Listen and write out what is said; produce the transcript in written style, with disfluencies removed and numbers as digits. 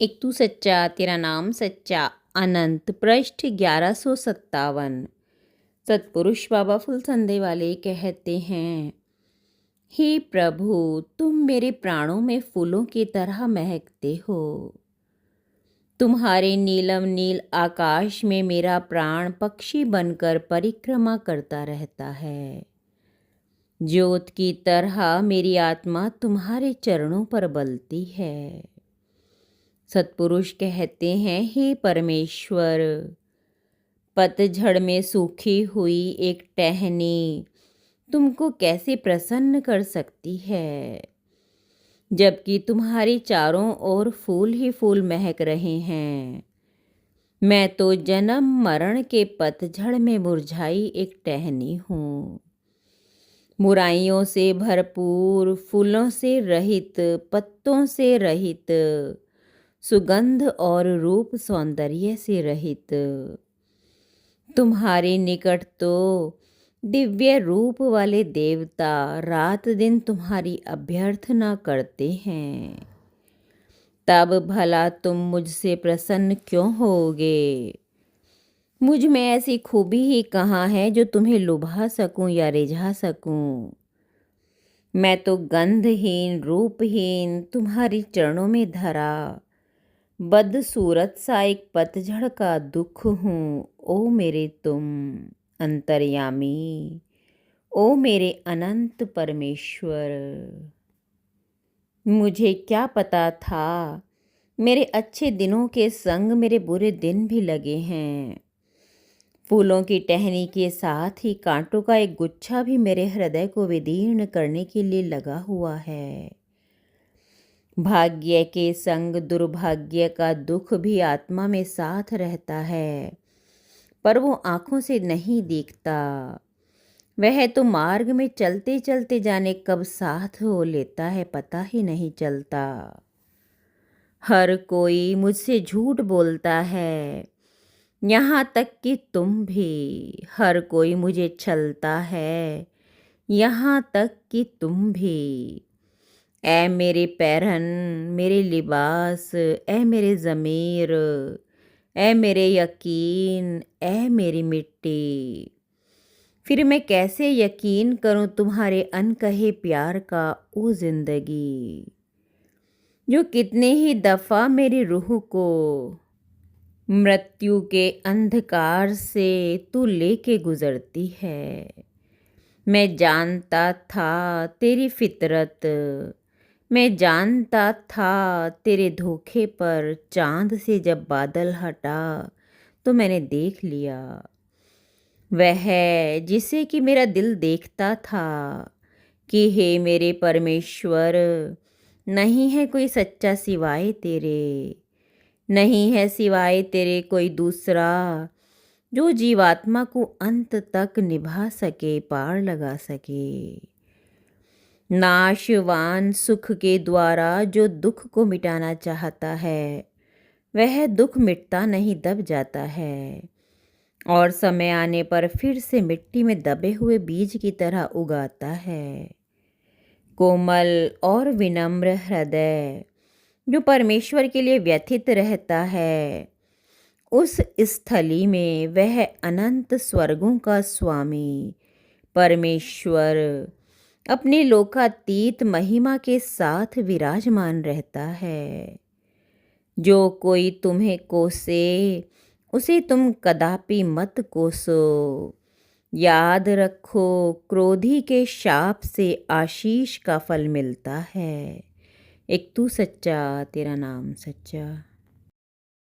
एक तू सच्चा तेरा नाम सच्चा। अनंत पृष्ठ 1157। सतपुरुष बाबा फुलसंदे वाले कहते हैं, हे प्रभु, तुम मेरे प्राणों में फूलों की तरह महकते हो। तुम्हारे नीलम नील आकाश में मेरा प्राण पक्षी बनकर परिक्रमा करता रहता है। ज्योत की तरह मेरी आत्मा तुम्हारे चरणों पर बलती है। सतपुरुष कहते हैं, हे परमेश्वर, पतझड़ में सूखी हुई एक टहनी तुमको कैसे प्रसन्न कर सकती है, जबकि तुम्हारे चारों ओर फूल ही फूल महक रहे हैं। मैं तो जन्म मरण के पतझड़ में मुरझाई एक टहनी हूँ। मुराइयों से भरपूर, फूलों से रहित, पत्तों से रहित, सुगंध और रूप सौंदर्य से रहित। तुम्हारे निकट तो दिव्य रूप वाले देवता रात दिन तुम्हारी अभ्यर्थना करते हैं, तब भला तुम मुझसे प्रसन्न क्यों होगे? मुझ में ऐसी खूबी ही कहाँ है जो तुम्हें लुभा सकूं या रिझा सकूं? मैं तो गंधहीन रूपहीन तुम्हारी चरणों में धरा बदसूरत सा एक पतझड़ का दुख हूँ। ओ मेरे तुम अंतर्यामी, ओ मेरे अनंत परमेश्वर। मुझे क्या पता था मेरे अच्छे दिनों के संग मेरे बुरे दिन भी लगे हैं। फूलों की टहनी के साथ ही कांटों का एक गुच्छा भी मेरे हृदय को विदीर्ण करने के लिए लगा हुआ है। भाग्य के संग दुर्भाग्य का दुख भी आत्मा में साथ रहता है, पर वो आँखों से नहीं दिखता। वह तो मार्ग में चलते चलते जाने कब साथ हो लेता है, पता ही नहीं चलता। हर कोई मुझसे झूठ बोलता है, यहाँ तक कि तुम भी। हर कोई मुझे छलता है, यहाँ तक कि तुम भी। ऐ मेरे पैरहन, मेरे लिबास, ऐ मेरे ज़मीर, ऐ मेरे यकीन, ऐ मेरी मिट्टी। फिर मैं कैसे यकीन करूं तुम्हारे अनकहे प्यार का, ओ ज़िंदगी, जो कितने ही दफ़ा मेरी रूह को मृत्यु के अंधकार से तू लेके गुज़रती है। मैं जानता था तेरी फितरत, मैं जानता था तेरे धोखे पर। चांद से जब बादल हटा तो मैंने देख लिया, वह जिसे कि मेरा दिल देखता था, कि हे मेरे परमेश्वर, नहीं है कोई सच्चा सिवाय तेरे, नहीं है सिवाय तेरे कोई दूसरा जो जीवात्मा को अंत तक निभा सके, पार लगा सके। नाशवान सुख के द्वारा जो दुख को मिटाना चाहता है, वह दुख मिटता नहीं, दब जाता है और समय आने पर फिर से मिट्टी में दबे हुए बीज की तरह उगाता है। कोमल और विनम्र हृदय जो परमेश्वर के लिए व्यथित रहता है, उस स्थली में वह अनंत स्वर्गों का स्वामी परमेश्वर अपने लोकातीत महिमा के साथ विराजमान रहता है। जो कोई तुम्हें कोसे, उसे तुम कदापि मत कोसो। याद रखो, क्रोधी के शाप से आशीष का फल मिलता है। एक तू सच्चा तेरा नाम सच्चा।